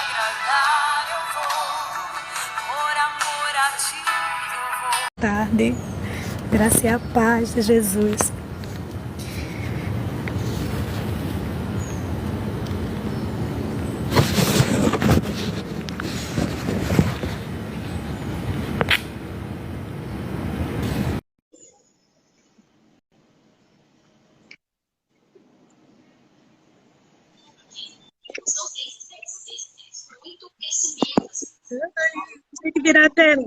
agradar eu vou, por amor a ti eu vou. Tarde, graça e a paz de Jesus. Tem que virar a tela.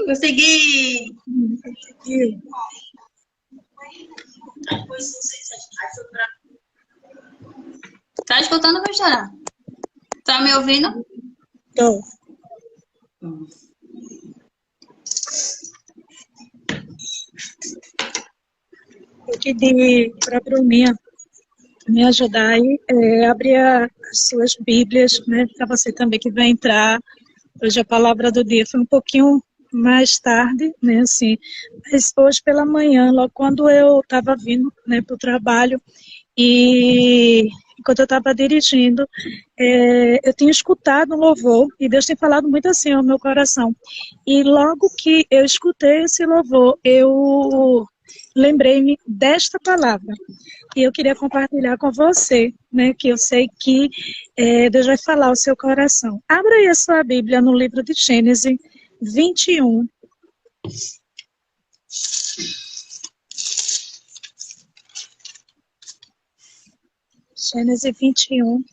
Consegui! Conseguiu. Tá escutando, Cristiana? Tá me ouvindo? Tô. Eu pedi para a Bruninha me ajudar aí, abrir as suas Bíblias, né? Para você também que vai entrar. Hoje a palavra do dia foi um pouquinho mais tarde, né? Assim, mas hoje pela manhã, logo quando eu estava vindo, né, para o trabalho, e enquanto eu estava dirigindo, eu tinha escutado um louvor, e Deus tem falado muito assim ao meu coração. E logo que eu escutei esse louvor, eu lembrei-me desta palavra. E eu queria compartilhar com você, né, que eu sei que Deus vai falar ao seu coração. Abra aí a sua Bíblia no livro de Gênesis 21. Gênesis 21.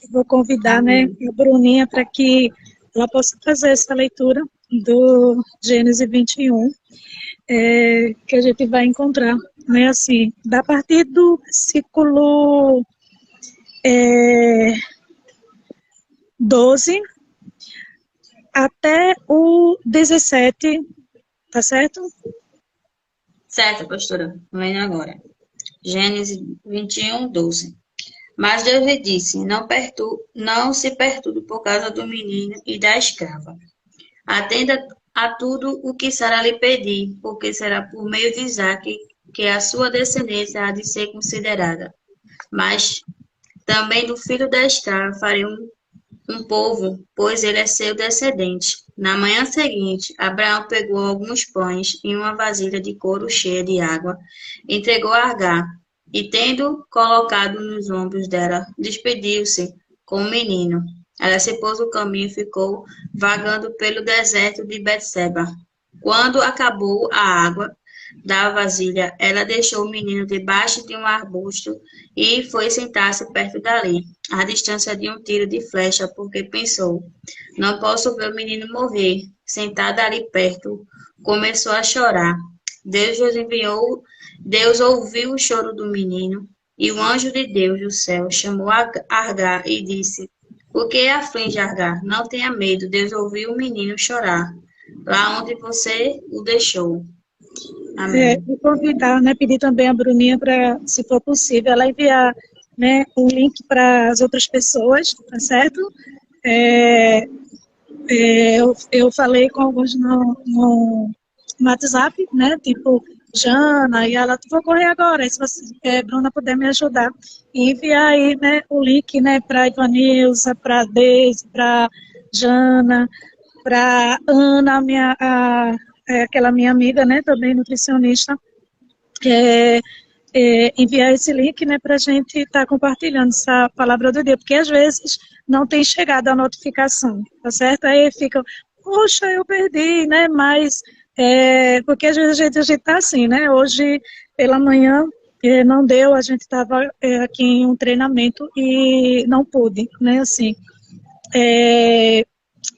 Eu vou convidar, né, a Bruninha para que ela possa fazer essa leitura do Gênesis 21, que a gente vai encontrar, né, assim, a partir do versículo 12 até o 17, tá certo? Certo, pastora. Vendo agora. Gênesis 21, 12. Mas Deus lhe disse, não se perturbe por causa do menino e da escrava. Atenda a tudo o que Sara lhe pedir, porque será por meio de Isaque que a sua descendência há de ser considerada. Mas também do filho da escrava farei um povo, pois ele é seu descendente. Na manhã seguinte, Abraão pegou alguns pães e uma vasilha de couro cheia de água, entregou a Agar, e tendo colocado nos ombros dela, despediu-se com o menino. Ela se pôs no caminho e ficou vagando pelo deserto de Betseba. Quando acabou a água da vasilha, ela deixou o menino debaixo de um arbusto e foi sentar-se perto dali, à distância de um tiro de flecha, porque pensou, não posso ver o menino morrer. Sentada ali perto, começou a chorar. Deus ouviu o choro do menino, e o anjo de Deus do céu chamou Agar e disse, por que aflige Agar? Não tenha medo, Deus ouviu o menino chorar, lá onde você o deixou. Amém. Vou convidar, né, pedir também a Bruninha para, se for possível, ela enviar, né, um link para as outras pessoas, tá certo? Eu falei com alguns no WhatsApp, né, tipo Jana, e ela, vou correr agora, e se você, Bruna, puder me ajudar, e enviar aí, né, o link, né, para Ivanilza, para Deise, para Jana, para Ana, aquela minha amiga, né, também nutricionista, enviar esse link, né, para a gente estar compartilhando essa palavra do dia, porque às vezes não tem chegado a notificação, tá certo? Aí fica, poxa, eu perdi, né, mas, porque às vezes a gente está assim, né, hoje pela manhã não deu, a gente estava aqui em um treinamento e não pude, né, assim,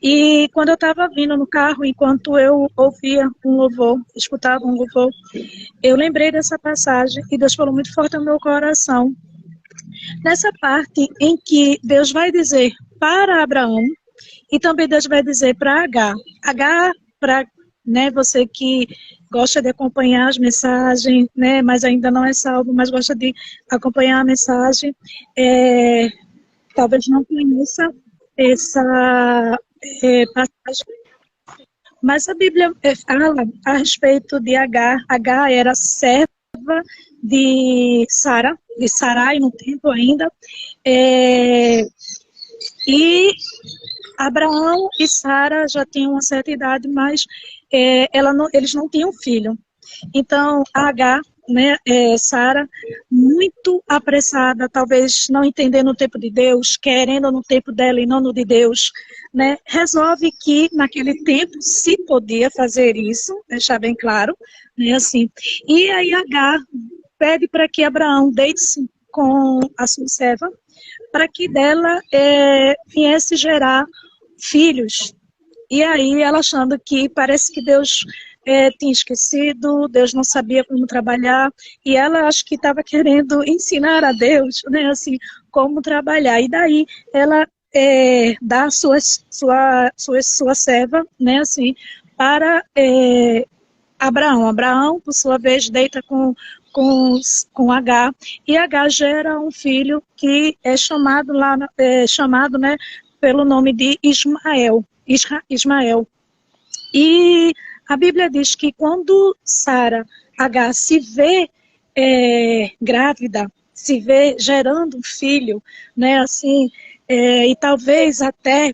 e quando eu estava vindo no carro, enquanto eu ouvia um louvor, escutava um louvor, eu lembrei dessa passagem e Deus falou muito forte ao meu coração. Nessa parte em que Deus vai dizer para Abraão e também Deus vai dizer para Agar. Agar, para, né, você que gosta de acompanhar as mensagens, né, mas ainda não é salvo, mas gosta de acompanhar a mensagem, talvez não conheça essa passagem, mas a Bíblia fala a respeito de Agar. Agar era serva serva de Sara, de Sarai no tempo ainda, e Abraão e Sara já tinham uma certa idade, mas eles não tinham filho. Então, Agar, né, Sara, muito apressada, talvez não entendendo o tempo de Deus, querendo no tempo dela e não no de Deus, né, resolve que naquele tempo se podia fazer isso, deixar bem claro, né, assim. E aí Agar pede para que Abraão deite-se com a sua serva, para que dela viesse gerar filhos. E aí ela achando que parece que Deus tinha esquecido, Deus não sabia como trabalhar, e ela acho que estava querendo ensinar a Deus, né, assim, como trabalhar. E daí ela dá sua serva, né, assim, para Abraão. Abraão, por sua vez, deita com Agar, e Agar gera um filho que é chamado né, pelo nome de Ismael. E a Bíblia diz que quando Agar se vê grávida, se vê gerando um filho, né, assim, e talvez até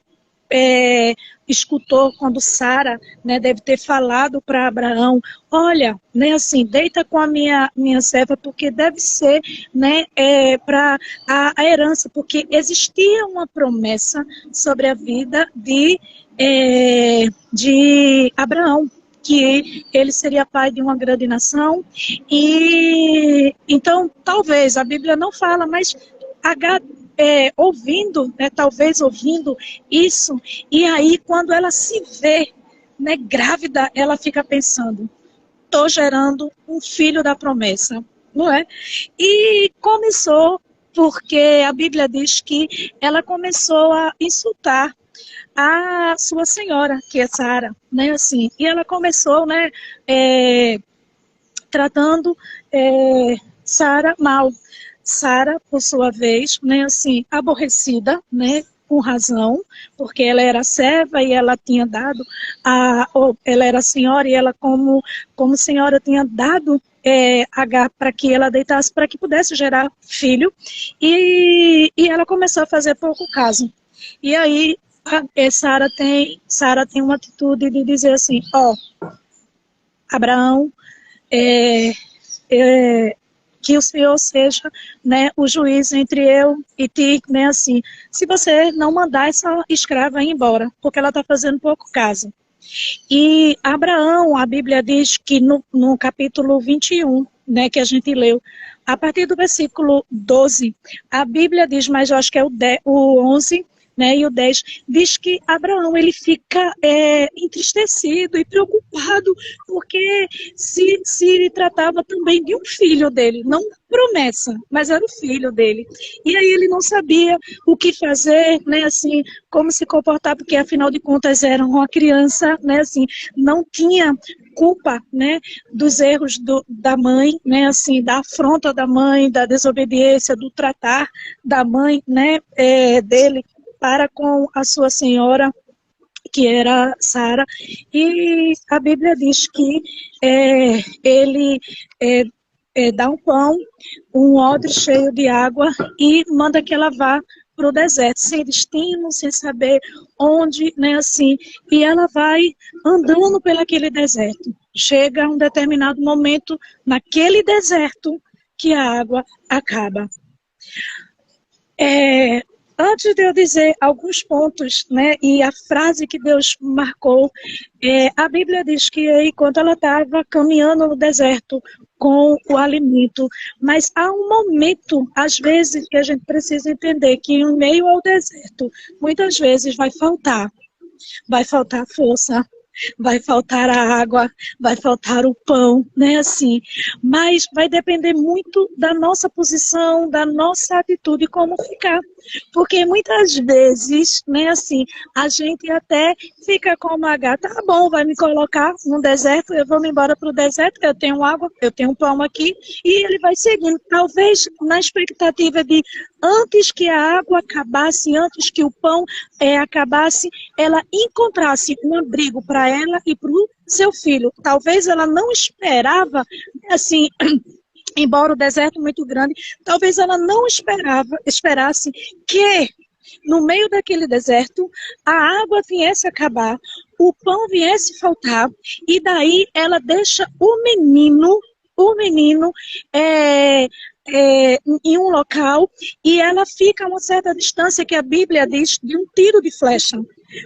escutou quando Sara, né, deve ter falado para Abraão, olha, né, assim, deita com a minha serva, porque deve ser, né, para a herança, porque existia uma promessa sobre a vida de Abraão, que ele seria pai de uma grande nação, e então talvez a Bíblia não fala, mas Agar ouvindo, né, talvez ouvindo isso, e aí quando ela se vê, né, grávida, ela fica pensando, estou gerando um filho da promessa, não é? E começou, porque a Bíblia diz que ela começou a insultar a sua senhora, que é Sara, né, assim, e ela começou, né, tratando Sara mal. Sara, por sua vez, né, assim, aborrecida, né, com razão, porque ela era serva e ela tinha dado, ela era senhora e ela como senhora tinha dado Agar para que ela deitasse, para que pudesse gerar filho, e ela começou a fazer pouco caso. E aí Sara tem uma atitude de dizer assim, Abraão, que o Senhor seja, né, o juiz entre eu e ti, né, assim, se você não mandar essa escrava ir embora, porque ela está fazendo pouco caso. E Abraão, a Bíblia diz que no capítulo 21, né, que a gente leu, a partir do versículo 12, a Bíblia diz, mas eu acho que é o 11, né, e o 10, diz que Abraão ele fica entristecido e preocupado, porque se tratava também de um filho dele, não promessa, mas era o filho dele. E aí ele não sabia o que fazer, né, assim, como se comportar, porque afinal de contas era uma criança, né, assim, não tinha culpa, né, dos erros da mãe, né, assim, da afronta da mãe, da desobediência, do tratar da mãe, né, dele para com a sua senhora, que era Sara, e a Bíblia diz que ele dá um pão, um odre cheio de água e manda que ela vá para o deserto, sem destino, sem saber onde, né, assim, e ela vai andando pelaquele deserto. Chega um determinado momento naquele deserto que a água acaba. Antes de eu dizer alguns pontos, né, e a frase que Deus marcou, a Bíblia diz que enquanto ela estava caminhando no deserto com o alimento, mas há um momento, às vezes, que a gente precisa entender que em meio ao deserto, muitas vezes vai faltar força, vai faltar a água, vai faltar o pão, né, assim, mas vai depender muito da nossa posição, da nossa atitude, como ficar, porque muitas vezes, né, assim, a gente até fica como Agar, tá bom, vai me colocar no deserto, eu vou me embora para o deserto, eu tenho água, eu tenho pão aqui, e ele vai seguindo, talvez na expectativa de antes que a água acabasse, antes que o pão acabasse, ela encontrasse um abrigo para ela e para o seu filho. Talvez ela não esperava, assim, embora o deserto muito grande, talvez ela não esperasse que no meio daquele deserto a água viesse acabar, o pão viesse faltar, e daí ela deixa o menino é, em um local, e ela fica a uma certa distância, que a Bíblia diz, de um tiro de flecha.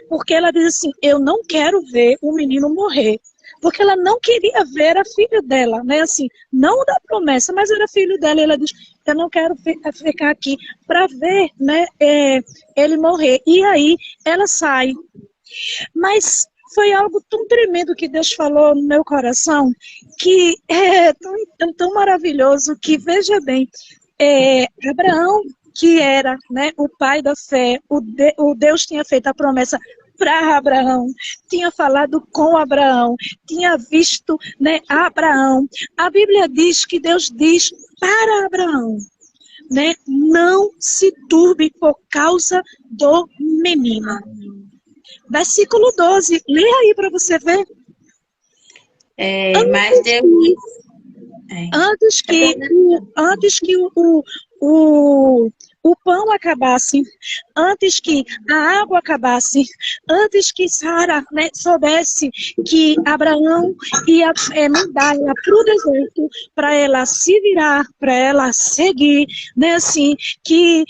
Porque ela diz assim, eu não quero ver o menino morrer. Porque ela não queria ver, era filho dela, né? Assim, não da promessa, mas era filho dela. E ela diz, eu não quero ficar aqui para ver, né, ele morrer. E aí ela sai. Mas foi algo tão tremendo que Deus falou no meu coração, que é tão maravilhoso, que, veja bem, Abraão, que era, né, o pai da fé, o Deus tinha feito a promessa para Abraão, tinha falado com Abraão, tinha visto, né, Abraão. A Bíblia diz que Deus diz para Abraão, né, não se turbe por causa do menino. Versículo 12, lê aí para você ver. Mas Deus Antes que o pão acabasse, antes que a água acabasse, antes que Sara, né, soubesse que Abraão ia mandar ela para o deserto, para ela se virar, para ela seguir, né, assim, que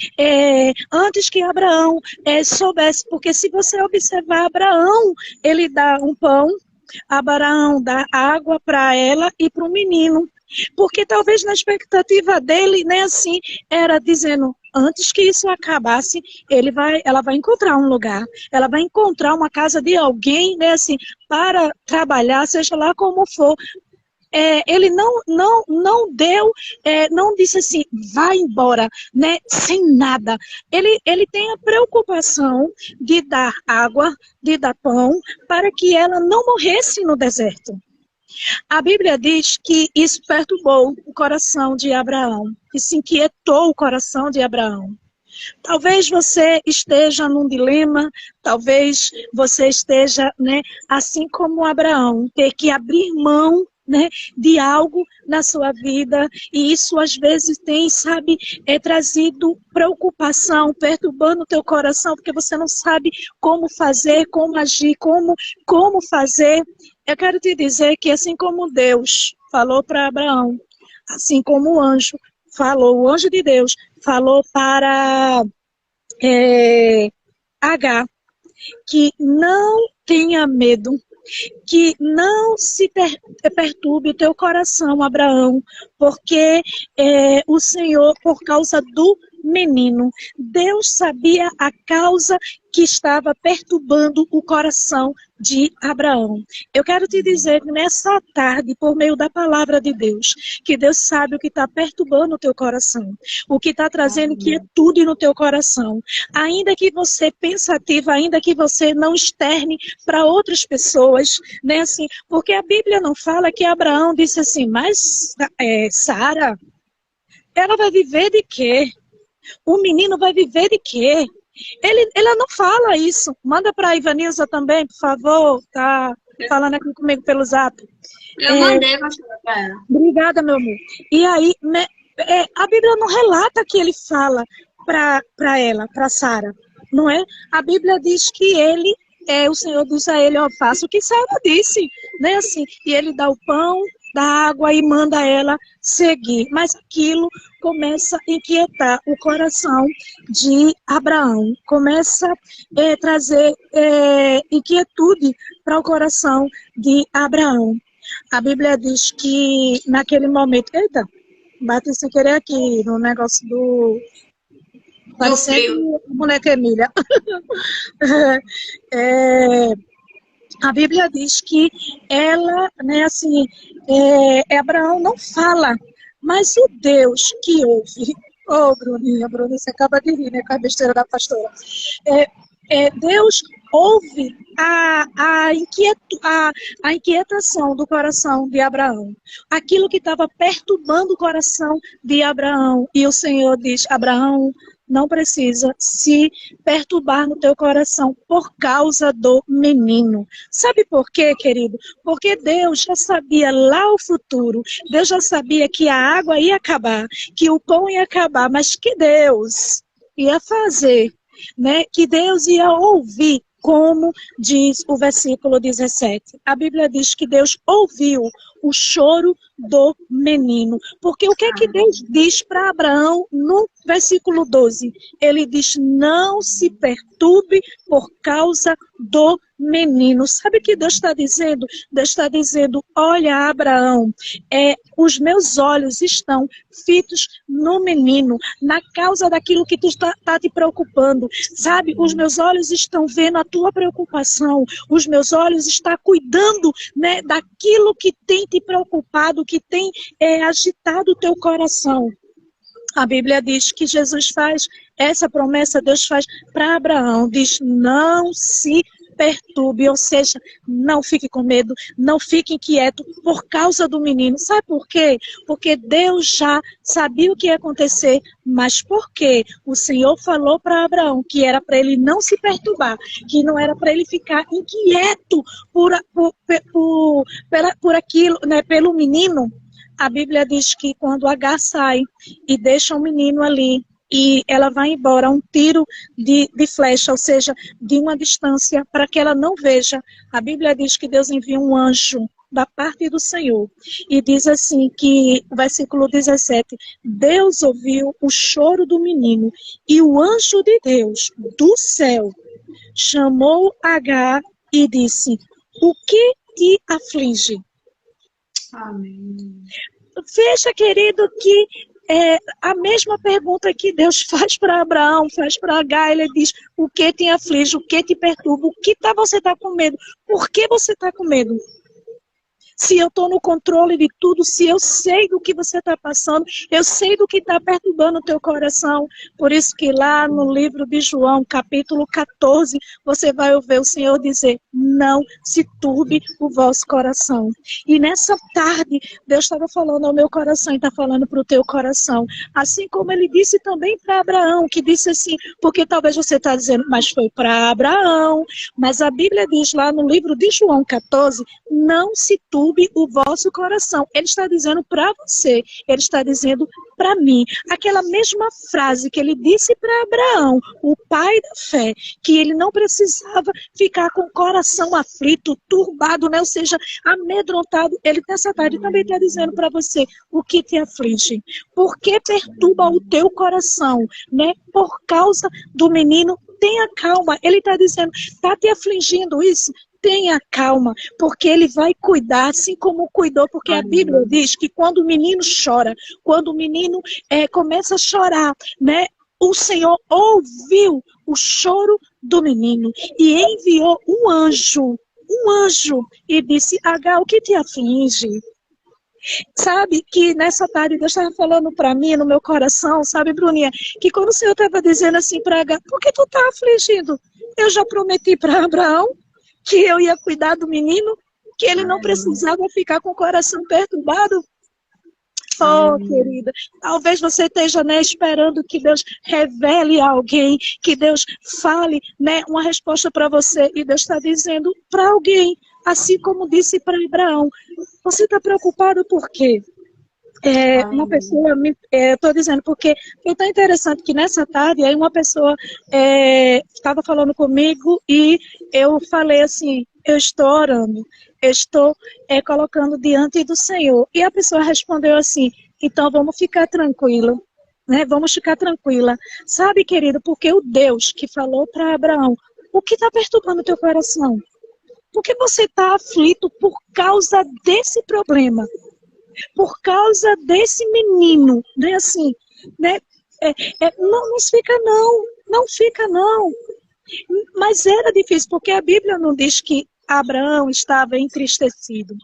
antes que Abraão soubesse, porque se você observar Abraão, ele dá um pão, Abraão dá água para ela e para o menino. Porque talvez na expectativa dele, né, assim, era dizendo, antes que isso acabasse, ela vai encontrar um lugar, ela vai encontrar uma casa de alguém, né, assim, para trabalhar, seja lá como for. Ele não deu, não disse assim, vai embora, né, sem nada. Ele tem a preocupação de dar água, de dar pão, para que ela não morresse no deserto. A Bíblia diz que isso perturbou o coração de Abraão, isso inquietou o coração de Abraão. Talvez você esteja num dilema, talvez você esteja, né, assim como Abraão, ter que abrir mão, né, de algo na sua vida, e isso às vezes tem, sabe, trazido preocupação, perturbando o teu coração, porque você não sabe como fazer, como agir, como fazer. Eu quero te dizer que assim como Deus falou para Abraão, assim como o anjo de Deus falou para Agar, que não tenha medo, que não se perturbe o teu coração, Abraão, porque o Senhor, por causa do menino, Deus sabia a causa que estava perturbando o coração de Abraão. Eu quero te dizer que nessa tarde, por meio da palavra de Deus, que Deus sabe o que está perturbando o teu coração, o que está trazendo inquietude no teu coração. Ainda que você pensativa, ainda que você não externe para outras pessoas, né, assim, porque a Bíblia não fala que Abraão disse assim, mas Sara, ela vai viver de quê? O menino vai viver de quê? Ela não fala isso. Manda para a Ivanilza também, por favor. Tá falando aqui comigo pelo zap. Eu mandei para ela. Obrigada, meu amor. E aí, a Bíblia não relata que ele fala para ela, para Sara, não é? A Bíblia diz que o Senhor diz a ele, ó, faça o que Sara disse, né? Assim, e ele dá o pão, dá água e manda ela seguir. Mas aquilo começa a inquietar o coração de Abraão, começa a trazer inquietude para o coração de Abraão. A Bíblia diz que naquele momento, eita, bate sem querer aqui no negócio do... Parecendo a moleque Emília. A Bíblia diz que ela, né, assim, Abraão não fala, mas o Deus que ouve, Bruninha, você acaba de rir, né, com a besteira da pastora. Deus ouve a inquietação do coração de Abraão, aquilo que estava perturbando o coração de Abraão, e o Senhor diz, Abraão, não precisa se perturbar no teu coração por causa do menino. Sabe por quê, querido? Porque Deus já sabia lá o futuro. Deus já sabia que a água ia acabar, que o pão ia acabar, mas que Deus ia fazer, né? Que Deus ia ouvir, como diz o versículo 17. A Bíblia diz que Deus ouviu o choro do menino. Porque o que é que Deus diz para Abraão no versículo 12? Ele diz, não se perturbe por causa do menino. Sabe o que Deus está dizendo? Deus está dizendo, olha, Abraão, os meus olhos estão fitos no menino, na causa daquilo que tu está te preocupando. Sabe, os meus olhos estão vendo a tua preocupação, os meus olhos estão cuidando, né, daquilo que tem te preocupado, que tem agitado o teu coração. A Bíblia diz que Jesus faz essa promessa, Deus faz para Abraão, diz, não se perturbe, ou seja, não fique com medo, não fique inquieto por causa do menino. Sabe por quê? Porque Deus já sabia o que ia acontecer, mas por quê? O Senhor falou para Abraão que era para ele não se perturbar, que não era para ele ficar inquieto por aquilo, né, pelo menino. A Bíblia diz que quando Agar sai e deixa o menino ali, e ela vai embora, um tiro de flecha, ou seja, de uma distância, para que ela não veja. A Bíblia diz que Deus envia um anjo da parte do Senhor. E diz assim que, o versículo 17, Deus ouviu o choro do menino, e o anjo de Deus, do céu, chamou Agar e disse, o que te aflige? Amém. Veja, querido, que a mesma pergunta que Deus faz para Abraão, faz para Agar, ele diz, o que te aflige, o que te perturba, você está com medo, por que você está com medo? Se eu estou no controle de tudo, se eu sei do que você está passando, eu sei do que está perturbando o teu coração. Por isso que lá no livro de João, capítulo 14, você vai ouvir o Senhor dizer, não se turbe o vosso coração. E nessa tarde, Deus estava falando ao meu coração e está falando para o teu coração. Assim como ele disse também para Abraão, que disse assim, porque talvez você está dizendo, mas foi para Abraão. Mas a Bíblia diz lá no livro de João 14, não se turbe o vosso coração. Ele está dizendo para você, ele está dizendo para mim. Aquela mesma frase que ele disse para Abraão, o pai da fé, que ele não precisava ficar com o coração aflito, turbado, né? Ou seja, amedrontado. Ele nessa tarde também está dizendo para você o que te aflige. Por que perturba o teu coração, né? Por causa do menino, tenha calma. Ele está dizendo, está te afligindo isso? Tenha calma, porque ele vai cuidar, assim como cuidou, porque a Bíblia diz que quando o menino chora, quando o menino começa a chorar, né, o Senhor ouviu o choro do menino e enviou um anjo, e disse, Agar, o que te aflige? Sabe que nessa tarde Deus estava falando para mim, no meu coração, sabe, Bruninha, que quando o Senhor estava dizendo assim para Agar, por que tu está afligindo? Eu já prometi para Abraão que eu ia cuidar do menino, que ele não precisava ficar com o coração perturbado. Oh, querida, talvez você esteja, né, esperando que Deus revele a alguém, que Deus fale, né, uma resposta para você, e Deus está dizendo para alguém, assim como disse para Abraão, você está preocupado por quê? Uma pessoa, estou dizendo, porque foi tão interessante que nessa tarde, aí uma pessoa estava falando comigo e eu falei assim, eu estou orando, eu estou colocando diante do Senhor. E a pessoa respondeu assim, então vamos ficar tranquila, né? Vamos ficar tranquila. Sabe, querido, porque o Deus que falou para Abraão, o que está perturbando o teu coração? Por que você está aflito por causa desse problema? Por causa desse menino, né, assim, né, não fica não, mas era difícil, porque a Bíblia não diz que Abraão estava entristecido,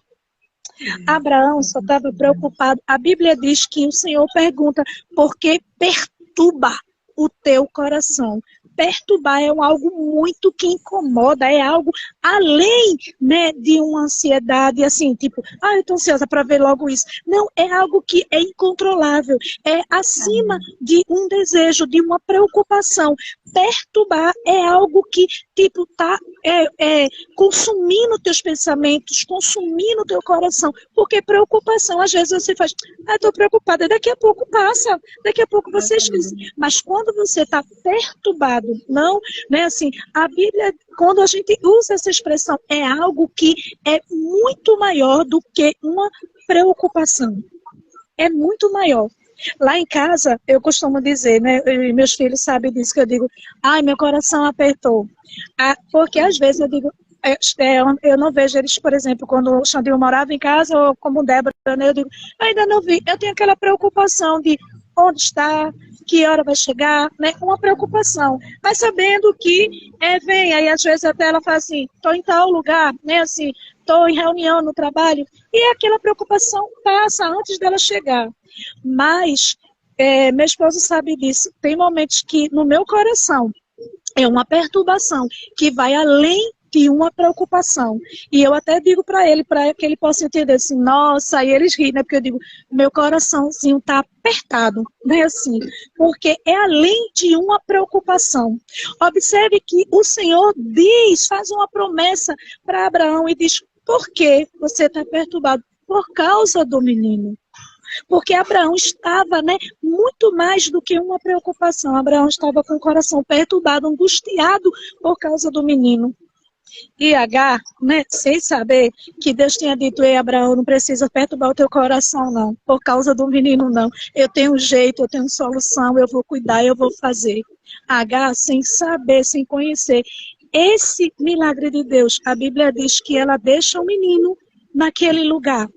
Abraão só estava preocupado, a Bíblia diz que o Senhor pergunta, por que perturba o teu coração? perturbar, é algo muito que incomoda, é algo além, né, de uma ansiedade, assim, tipo, eu estou ansiosa para ver logo isso. Não, é algo que é incontrolável, é acima de um desejo, de uma preocupação. Perturbar é algo que, tipo, tá consumindo teus pensamentos, consumindo teu coração, porque preocupação, às vezes você faz, estou preocupada, daqui a pouco passa, daqui a pouco você esquece. Mas quando você está perturbado, não, né, assim, a Bíblia, quando a gente usa essa expressão, é algo que é muito maior do que uma preocupação. É muito maior. Lá em casa, eu costumo dizer, né, meus filhos sabem disso, que eu digo, meu coração apertou. Porque às vezes eu digo, eu não vejo eles, por exemplo, quando o Xandinho morava em casa, ou como Débora, né, eu digo, ainda não vi. Eu tenho aquela preocupação de onde está, que hora vai chegar, né, uma preocupação. Mas sabendo que vem, aí às vezes até ela fala assim, estou em tal lugar, né, assim, estou em reunião no trabalho, e aquela preocupação passa antes dela chegar. Mas, meu esposo sabe disso, tem momentos que no meu coração é uma perturbação que vai além de uma preocupação. E eu até digo para ele, para que ele possa entender assim, nossa, e eles riem, né? Porque eu digo, meu coraçãozinho está apertado, né? Assim, porque é além de uma preocupação. Observe que o Senhor diz, faz uma promessa para Abraão e diz, por que você está perturbado? Por causa do menino. Porque Abraão estava, né, muito mais do que uma preocupação. Abraão estava com o coração perturbado, angustiado por causa do menino. E Agar, né, sem saber que Deus tinha dito, ei, Abraão, não precisa perturbar o teu coração, não, por causa do menino, não. Eu tenho um jeito, eu tenho solução, eu vou cuidar, eu vou fazer. Agar, sem saber, sem conhecer esse milagre de Deus, a Bíblia diz que ela deixa o menino naquele lugar.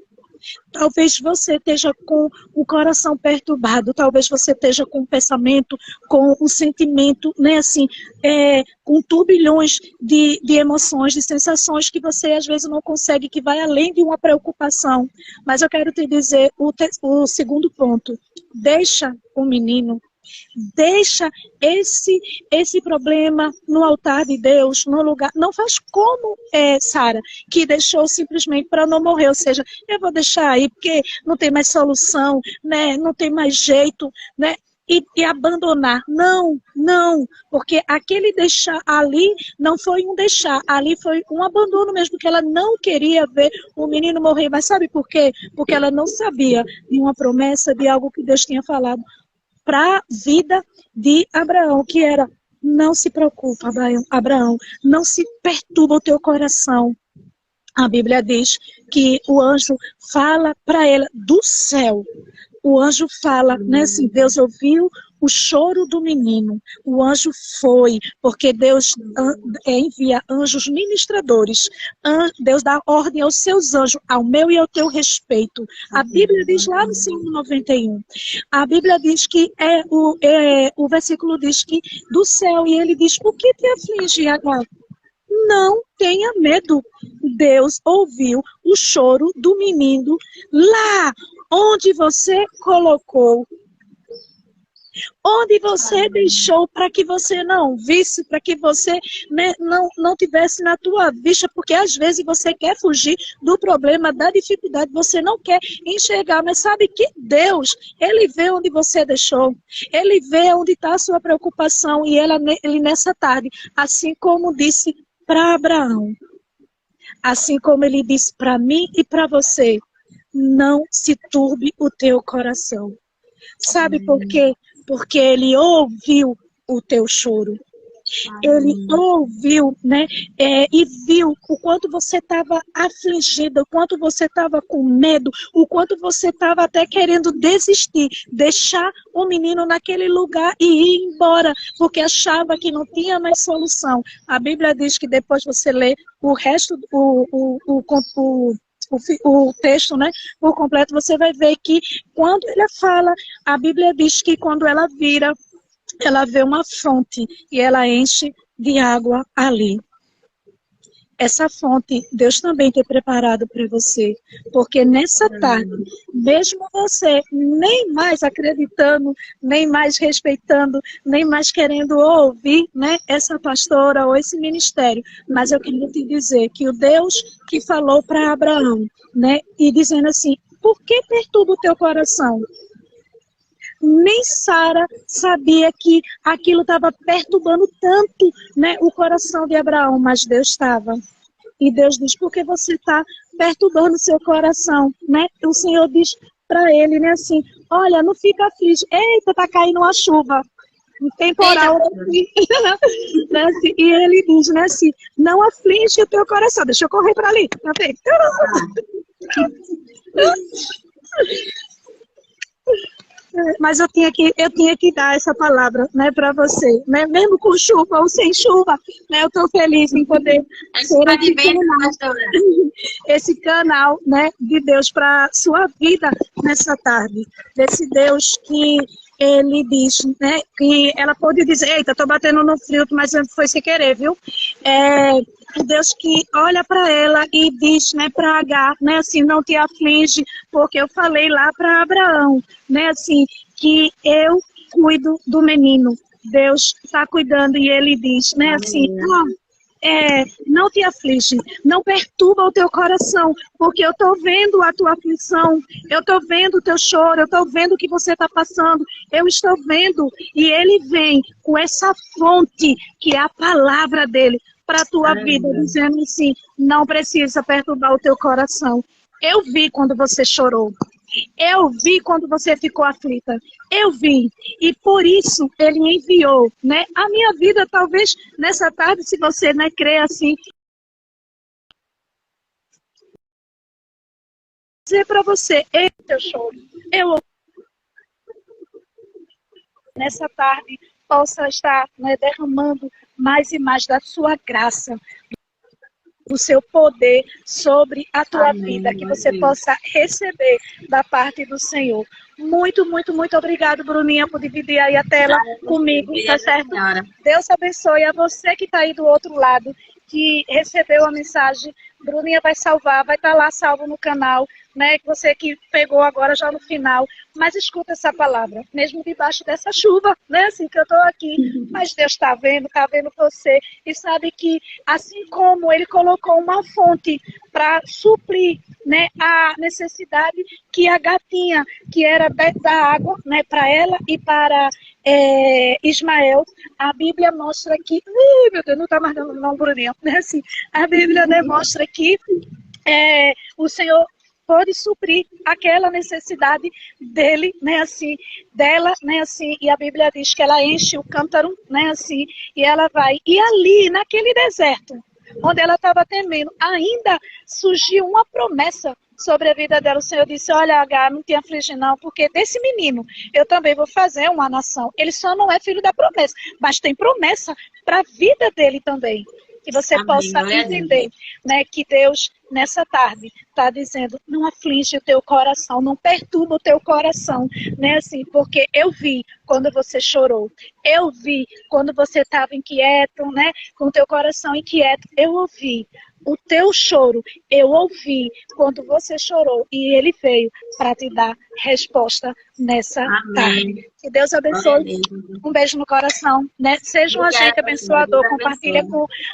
Talvez você esteja com o coração perturbado, talvez você esteja com um pensamento, com um sentimento, né, assim, com turbilhões de emoções, de sensações que você às vezes não consegue, que vai além de uma preocupação. Mas eu quero te dizer o segundo ponto. Deixa o menino. Deixa esse problema no altar de Deus, no lugar. Não faz como Sara, que deixou simplesmente para não morrer. Ou seja, eu vou deixar aí porque não tem mais solução, né? Não tem mais jeito, né? E abandonar. Não, porque aquele deixar ali não foi um deixar, ali foi um abandono mesmo, que ela não queria ver o menino morrer. Mas sabe por quê? Porque ela não sabia de uma promessa, de algo que Deus tinha falado para a vida de Abraão, que era, não se preocupa, Abraão, não se perturba o teu coração. A Bíblia diz que o anjo fala para ela do céu. O anjo fala, né, assim, Deus ouviu o choro do menino. O anjo foi, porque Deus envia anjos ministradores. Deus dá ordem aos seus anjos, ao meu e ao teu respeito. A Bíblia diz lá no Salmo 91. A Bíblia diz que o versículo diz que do céu, e ele diz, o que te aflige agora? Não tenha medo. Deus ouviu o choro do menino lá onde você colocou, onde você deixou para que você não visse, para que você, né, não tivesse na tua vista, porque às vezes você quer fugir do problema, da dificuldade, você não quer enxergar, mas sabe que Deus, Ele vê onde você deixou, Ele vê onde está a sua preocupação, e Ele nessa tarde, assim como disse para Abraão, assim como Ele disse para mim e para você, não se turbe o teu coração. Sabe por quê? Porque Ele ouviu o teu choro. Ele ouviu, né? E viu o quanto você estava afligida, o quanto você estava com medo, o quanto você estava até querendo desistir, deixar o menino naquele lugar e ir embora, porque achava que não tinha mais solução. A Bíblia diz que depois você lê o resto, o texto, né, por completo, você vai ver que quando ele fala, a Bíblia diz que quando ela vira, ela vê uma fonte e ela enche de água ali. essa fonte Deus também tem preparado para você, porque nessa tarde, mesmo você nem mais acreditando, nem mais respeitando, nem mais querendo ouvir, né, essa pastora ou esse ministério, mas eu queria te dizer que o Deus que falou para Abraão, né, e dizendo assim, por que perturba o teu coração? Nem Sara sabia que aquilo estava perturbando tanto, né, o coração de Abraão, mas Deus estava. E Deus diz, por que você está perturbando o seu coração? Né? O Senhor diz para ele, né, assim, olha, não fica aflito. Eita, está caindo uma chuva. Um temporal. Assim, né, assim, e ele diz, né, assim, não aflige o teu coração. Deixa eu correr para ali. Mas eu tinha que dar essa palavra, né, para você, né, mesmo com chuva ou sem chuva, né, eu estou feliz em poder ser esse canal, né, de Deus para sua vida nessa tarde, desse Deus que ele diz, né, que ela pode dizer, eita, estou batendo no frio, mas foi sem querer, viu? O Deus que olha para ela e diz, né, para Agar, né, assim, não te aflige, porque eu falei lá para Abraão, né, assim, que eu cuido do menino. Deus está cuidando e ele diz, né, assim, não te aflige, não perturba o teu coração, porque eu estou vendo a tua aflição, eu estou vendo o teu choro, eu estou vendo o que você está passando, eu estou vendo, e ele vem com essa fonte, que é a palavra dele, para a tua vida, dizendo assim, não precisa perturbar o teu coração. Eu vi quando você chorou. Eu vi quando você ficou aflita. Eu vi. E por isso ele enviou, né? A minha vida, talvez, nessa tarde, se você, né, crê assim, dizer para você, teu choro, eu nessa tarde possa estar, né, derramando mais e mais da sua graça, do seu poder sobre a tua vida, que você possa receber da parte do Senhor. Muito, muito, muito obrigado, Bruninha, por dividir aí a tela comigo, tá certo? Deus abençoe a você que está aí do outro lado, que recebeu a mensagem. Bruninha vai salvar, vai estar lá salvo no canal, né? Você que pegou agora já no final, mas escuta essa palavra, mesmo debaixo dessa chuva, né? Assim que eu estou aqui, mas Deus está vendo você e sabe que assim como Ele colocou uma fonte para suprir, né, a necessidade que a gatinha, que era da água, né, para ela e para Ismael, a Bíblia mostra que, meu Deus, não está mais dando não, Bruninha, né? Assim, a Bíblia demonstra que o Senhor pode suprir aquela necessidade dele, né, assim, dela, né, assim, e a Bíblia diz que ela enche o cântaro, né, assim, e ela vai, e ali, naquele deserto, onde ela estava temendo, ainda surgiu uma promessa sobre a vida dela. O Senhor disse, olha, Agar, não te aflige não, porque desse menino eu também vou fazer uma nação. Ele só não é filho da promessa, mas tem promessa para a vida dele também. Que você possa entender, né, que Deus, nessa tarde, está dizendo, não aflige o teu coração, não perturba o teu coração, né, assim, porque eu vi quando você chorou, eu vi quando você estava inquieto, né, com o teu coração inquieto, eu ouvi o teu choro, eu ouvi quando você chorou e ele veio para te dar resposta nessa tarde. Que Deus abençoe. Um beijo no coração, né? Seja um agente abençoador, compartilha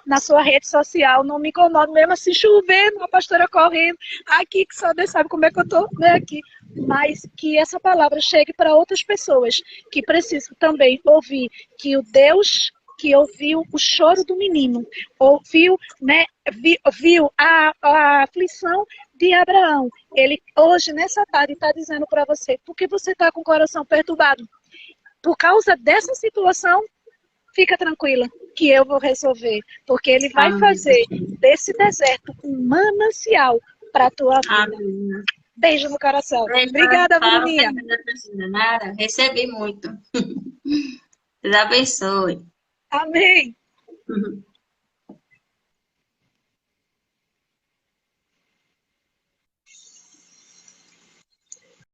na sua rede social, não me incomoda, mesmo assim chovendo, a pastora correndo, aqui que só Deus sabe como é que eu estou, né, aqui. Mas que essa palavra chegue para outras pessoas que precisam também ouvir que o Deus que ouviu o choro do menino, ouviu, né, viu a aflição de Abraão. Ele hoje, nessa tarde, está dizendo para você, por que você está com o coração perturbado? Por causa dessa situação, fica tranquila, que eu vou resolver, porque ele vai fazer desse deserto um manancial para a tua vida. Beijo no coração. Obrigada, Bruninha. Recebi muito. Deus abençoe. Amém.